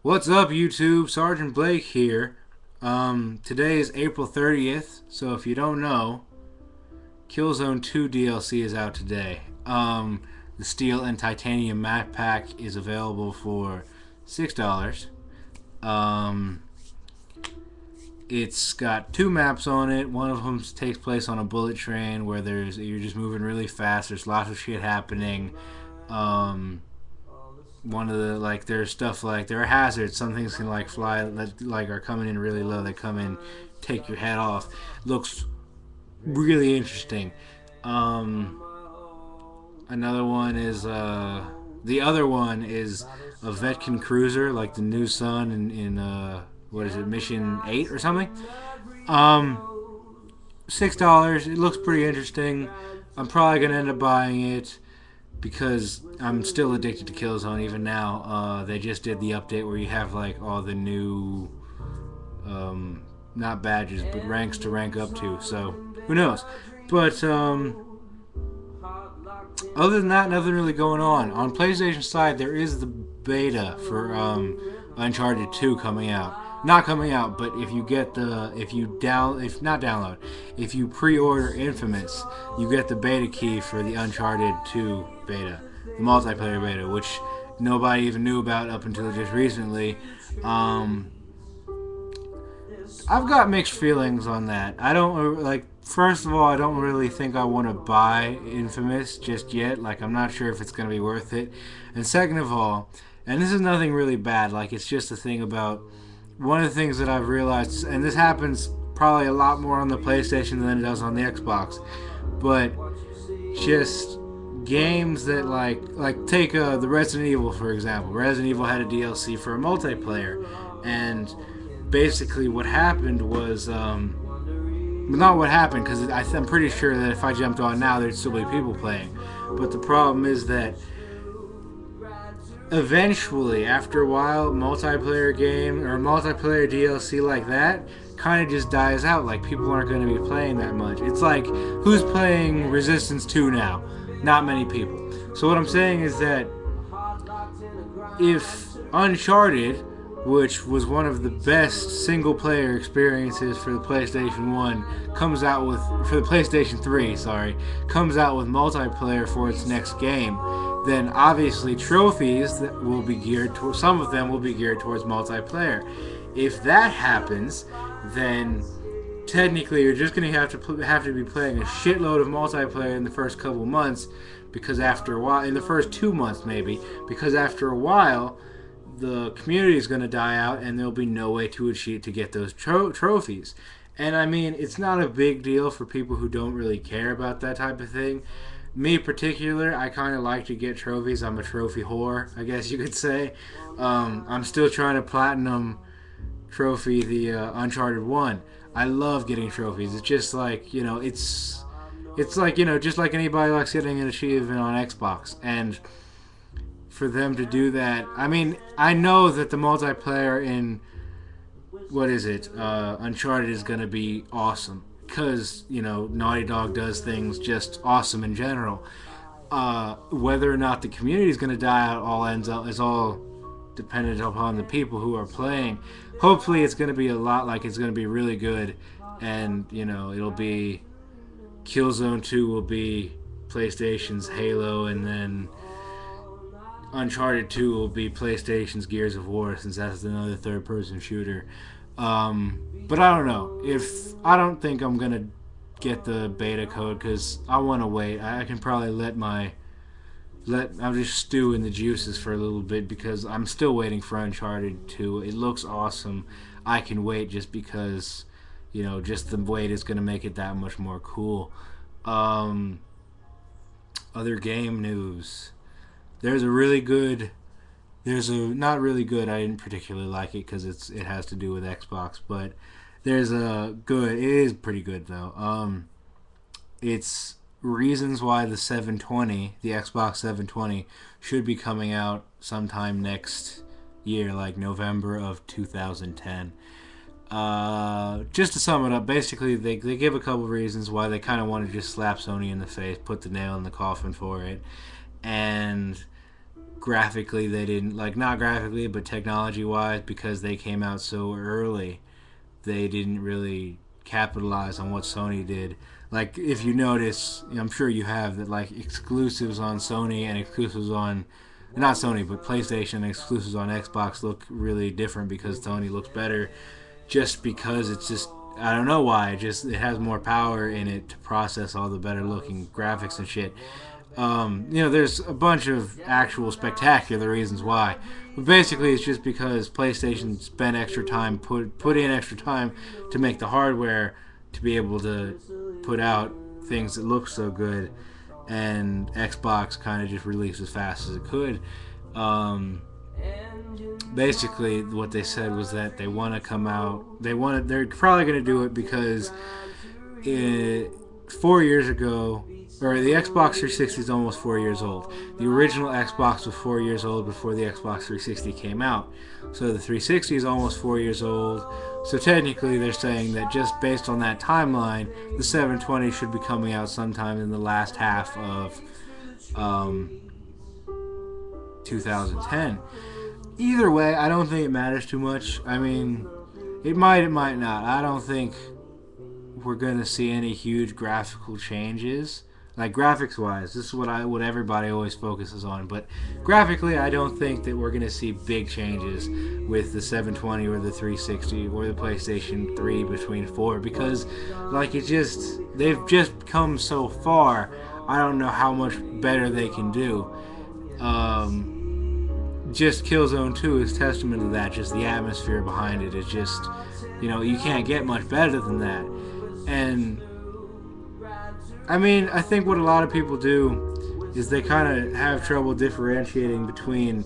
What's up, YouTube? Sergeant Blake here. Today is April 30th, so if you don't know, Killzone 2 DLC is out today. The Steel and Titanium map pack is available for $6. Um, it's got two maps on it. One of them takes place on a bullet train where you're just moving really fast. There's lots of shit happening. One of the there's stuff there are hazards. Some things can fly that are coming in really low. They come in, take your head off. Looks really interesting. Another one is the other one is a Vetkin cruiser, like the new Sun in what is it, Mission 8 or something. $6. It looks pretty interesting. I'm probably gonna end up buying it because I'm still addicted to Killzone even now. They just did the update where you have all the new, not badges, but ranks to rank up to. So who knows? But other than that, nothing really going on. On PlayStation side, there is the beta for Uncharted 2 coming out. Not coming out, but if you get if you pre-order Infamous, you get the beta key for the Uncharted 2 beta, the multiplayer beta, which nobody even knew about up until just recently. I've got mixed feelings on that. I don't First of all, I don't really think I want to buy Infamous just yet. I'm not sure if it's going to be worth it. And second of all, and this is nothing really bad. It's just a thing about one of the things that I've realized, and this happens probably a lot more on the PlayStation than it does on the Xbox, but just games that take the Resident Evil for example. Resident Evil had a DLC for a multiplayer, and basically what happened was not what happened, because I'm pretty sure that if I jumped on now there'd still be people playing, but the problem is that eventually, after a while, multiplayer game or multiplayer DLC like that kind of just dies out. People aren't going to be playing that much. It's who's playing Resistance 2 now? Not many people. So what I'm saying is that if Uncharted, which was one of the best single-player experiences for the PlayStation 1, comes out with, for the PlayStation 3, comes out with multiplayer for its next game, then obviously trophies that will be geared towards, some of them will be geared towards multiplayer. If that happens, then technically you're just going to have to be playing a shitload of multiplayer in the first couple months, because after a while, in the first 2 months maybe, because after a while the community is going to die out and there'll be no way to achieve to get those trophies. And I mean, it's not a big deal for people who don't really care about that type of thing. Me in particular, I kind of like to get trophies. I'm a trophy whore, I guess you could say. I'm still trying to platinum trophy the Uncharted 1. I love getting trophies. It's just it's just like anybody likes getting an achievement on Xbox. And for them to do that, I mean, I know that the multiplayer in, Uncharted is going to be awesome. Because, Naughty Dog does things just awesome in general. Whether or not the community is going to die out is all dependent upon the people who are playing. Hopefully it's going to be it's going to be really good, and it'll be Killzone 2 will be PlayStation's Halo, and then Uncharted 2 will be PlayStation's Gears of War, since that's another third-person shooter. But I don't know. I don't think I'm gonna get the beta code, because I want to wait. I can probably I'll just stew in the juices for a little bit, because I'm still waiting for Uncharted 2. It looks awesome. I can wait just because, just the wait is gonna make it that much more cool. Other game news. There's not really good. I didn't particularly like it because it has to do with Xbox, but there's a good. It is pretty good though. It's reasons why the 720, the Xbox 720, should be coming out sometime next year, like November of 2010. Just to sum it up, basically they give a couple reasons why they kind of want to just slap Sony in the face, put the nail in the coffin for it, and graphically they didn't, like, not graphically but technology wise, because they came out so early, they didn't really capitalize on what Sony did. Like, if you notice, I'm sure you have, that like exclusives on Sony and exclusives on, not Sony but PlayStation, and exclusives on Xbox look really different because Sony looks better, just because it's just, I don't know why, it has more power in it to process all the better looking graphics and shit. There's a bunch of actual spectacular reasons why, but basically it's just because PlayStation spent extra time, put in extra time to make the hardware to be able to put out things that look so good, and Xbox kind of just released as fast as it could. Basically, what they said was that they want to come out. They're probably going to do it because 4 years ago, or the Xbox 360 is almost 4 years old. The original Xbox was 4 years old before the Xbox 360 came out. So the 360 is almost 4 years old. So technically they're saying that just based on that timeline, the 720 should be coming out sometime in the last half of 2010. Either way, I don't think it matters too much. I mean, it might not. I don't think we're going to see any huge graphical changes. Like, graphics wise, this is what everybody always focuses on, but graphically I don't think that we're going to see big changes with the 720 or the 360 or the PlayStation 3 between 4, because like they've just come so far. I don't know how much better they can do. Just Killzone 2 is testament to that. Just the atmosphere behind it is just, you can't get much better than that. And I mean, I think what a lot of people do is they kind of have trouble differentiating between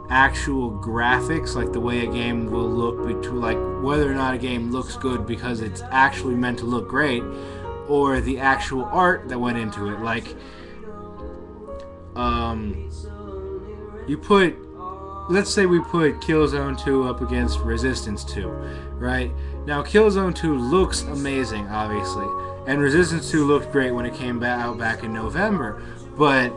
actual graphics, like the way a game will look, between like whether or not a game looks good because it's actually meant to look great, or the actual art that went into it. Like, let's say we put Killzone 2 up against Resistance 2, right? Now, Killzone 2 looks amazing, obviously, and Resistance 2 looked great when it came out back in November, but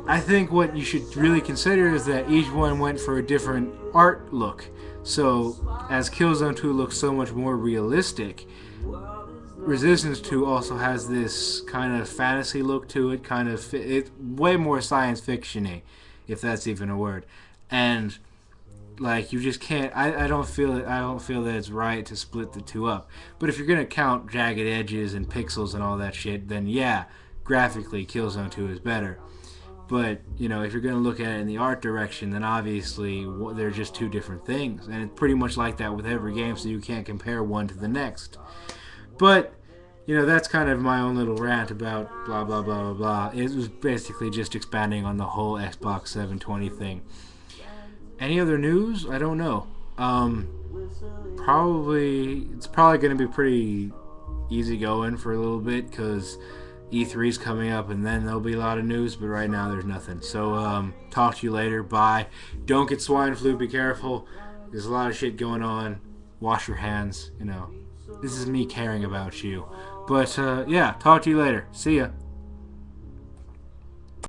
I think what you should really consider is that each one went for a different art look. So, as Killzone 2 looks so much more realistic, Resistance 2 also has this kind of fantasy look to it, it's way more science fiction-y, if that's even a word. And like, you just can't. I don't feel that it's right to split the two up. But if you're gonna count jagged edges and pixels and all that shit, then yeah, graphically Killzone 2 is better. But if you're gonna look at it in the art direction, then obviously they're just two different things, and it's pretty much like that with every game. So you can't compare one to the next. But that's kind of my own little rant about blah blah blah blah blah. It was basically just expanding on the whole Xbox 720 thing. Any other news? I don't know. It's probably going to be pretty easy going for a little bit because E3's coming up, and then there'll be a lot of news. But right now, there's nothing. So talk to you later. Bye. Don't get swine flu. Be careful. There's a lot of shit going on. Wash your hands. This is me caring about you. But yeah, talk to you later. See ya.